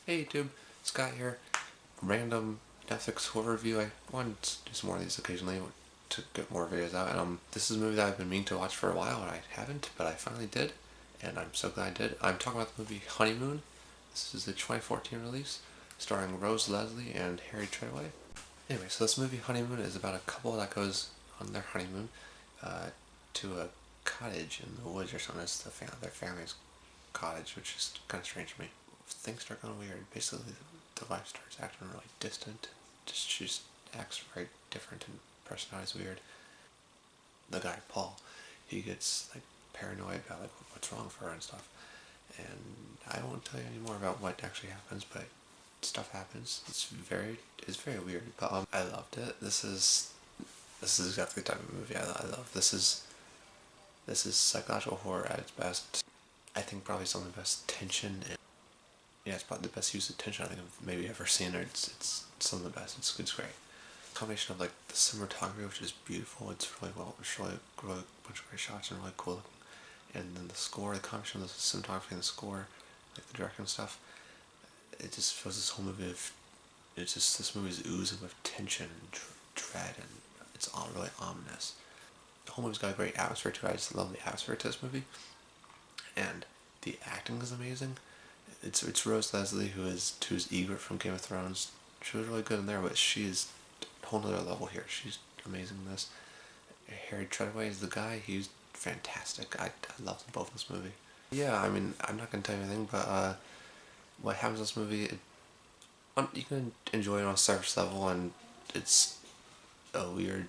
Hey YouTube, Scott here. Random Netflix horror review. I want to do some more of these occasionally to get more videos out. And this is a movie that I've been meaning to watch for a while and I haven't, but I finally did. And I'm so glad I did. I'm talking about the movie Honeymoon. This is the 2014 release, starring Rose Leslie and Harry Treadway. Anyway, so this movie Honeymoon is about a couple that goes on their honeymoon uh, to a cottage in the woods or something. It's their family's cottage, which is kind of strange to me. Things start going weird. Basically, the wife starts acting really distant. She just acts very different and personality's weird. The guy, Paul, he gets like paranoid about like what's wrong for her and stuff. And I won't tell you any more about what actually happens, but stuff happens. It's very weird, but I loved it. This is exactly the type of movie I love. This is psychological horror at its best. I think probably some of the best tension and yeah, it's probably the best use of tension I think I've maybe ever seen. It's some of the best. It's great. Combination of like the cinematography, which is beautiful. It's really bunch of great shots and really cool looking. And then the score, the combination of the cinematography and the score, like the directing and stuff. It just feels this whole movie of this movie is oozing with tension and dread, and it's all really ominous. The whole movie's got a great atmosphere too. I just love the atmosphere to this movie, and the acting is amazing. It's Rose Leslie who's Egret from Game of Thrones. She was really good in there, but she's a whole nother level here. She's amazing in this. Harry Treadway is the guy. He's fantastic. I love them both in this movie. Yeah, I mean, I'm not gonna tell you anything, but what happens in this movie, you can enjoy it on a surface level, and it's a weird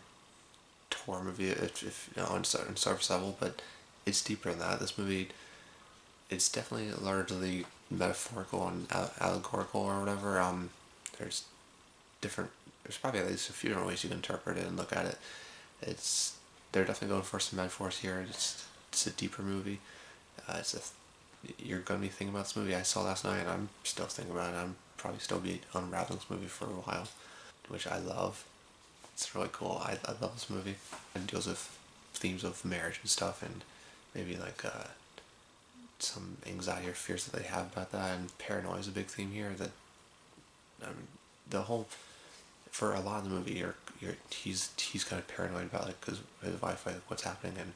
horror movie if you know on surface level, but it's deeper than that. This movie, it's definitely largely metaphorical and allegorical or whatever. There's different. There's probably at least a few different ways you can interpret it and look at it. They're definitely going for some metaphors here. It's a deeper movie. You're gonna be thinking about this movie. I saw last night and I'm still thinking about it. I'm probably still be unraveling this movie for a while, which I love. It's really cool. I love this movie. It deals with themes of marriage and stuff, and maybe like some anxiety or fears that they have about that, and paranoia is a big theme here. That the whole for a lot of the movie, he's kind of paranoid about like because his wife like what's happening and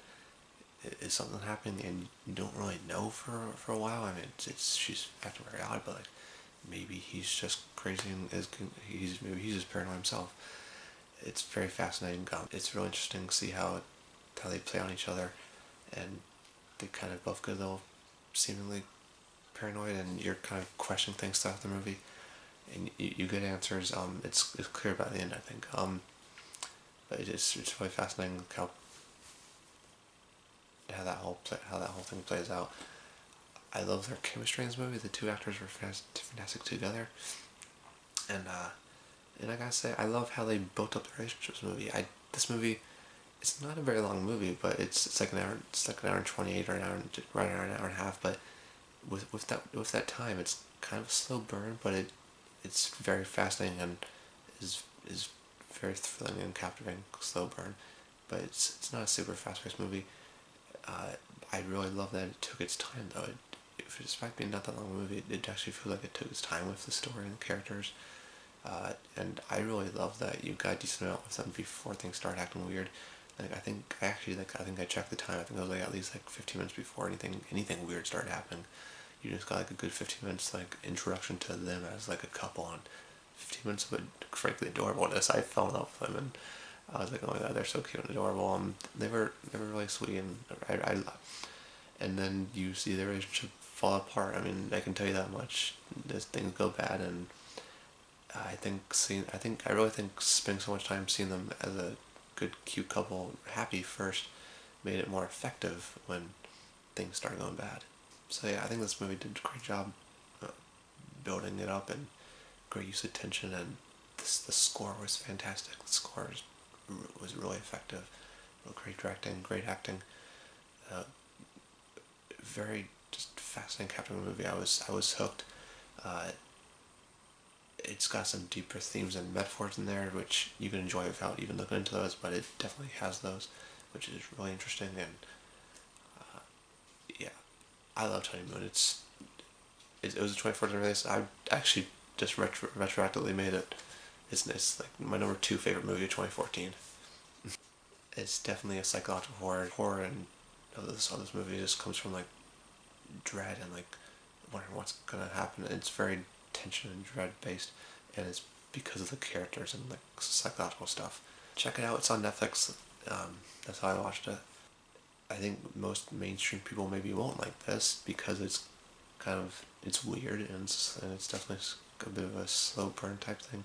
is something happening and you don't really know for a while. I mean, it's she's acting very odd, but like maybe he's just crazy and maybe he's just paranoid himself. It's very fascinating. It's really interesting to see how they play on each other, and they kind of both get a little seemingly paranoid, and you're kind of questioning things throughout the movie, and you get answers. It's clear by the end, I think. But it's really fascinating how that whole thing plays out. I love their chemistry in this movie. The two actors were fantastic together, and I gotta say, I love how they built up the relationships in the movie. This movie, it's not a very long movie, but it's like an hour. It's like an hour and 28 or right around an hour and a half. But with that time, it's kind of a slow burn, but it's very fascinating and is very thrilling and captivating. Slow burn, but it's not a super fast paced movie. I really love that it took its time though. Despite being not that long a movie, it actually feels like it took its time with the story and the characters. And I really love that you got a decent amount with them before things start acting weird. Like I think I checked the time. I think it was like at least like 15 minutes before anything weird started happening. You just got like a good 15 minutes like introduction to them as like a couple, and 15 minutes of frankly adorableness. I fell in love with them, and I was like, oh my god, they're so cute and adorable. They were really sweet, and and then you see their relationship fall apart. I mean, I can tell you that much. As things go bad, and I really think spending so much time seeing them as a good, cute couple, happy first, made it more effective when things started going bad. So yeah, I think this movie did a great job building it up and great use of tension, and the score was fantastic. The score was really effective. Great directing, great acting. Uh, Very just fascinating, captivating movie. I was hooked. Uh, it's got some deeper themes and metaphors in there, which you can enjoy without even looking into those, but it definitely has those, which is really interesting. And yeah, I loved Honeymoon. it was a 2014 release. I actually just retroactively made it. It's like my number 2 favorite movie of 2014. It's definitely a psychological horror, and this movie just comes from like dread and like wondering what's gonna happen. It's very tension and dread based, and it's because of the characters and like psychological stuff. Check it out. It's on Netflix. That's how I watched it. I think most mainstream people maybe won't like this because it's weird, and it's definitely a bit of a slow burn type thing.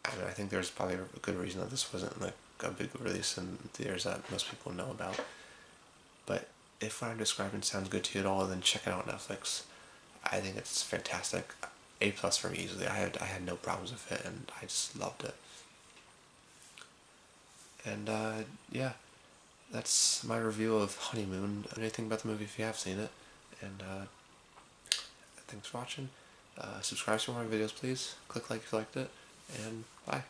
I mean, I think there's probably a good reason that this wasn't like a big release in theaters that most people know about. But if what I'm describing sounds good to you at all, then check it out on Netflix. I think it's fantastic. A+ for me easily. I had no problems with it, and I just loved it. And yeah, that's my review of Honeymoon. Anything about the movie if you have seen it. And thanks for watching. Subscribe to more videos, please. Click like if you liked it. And bye.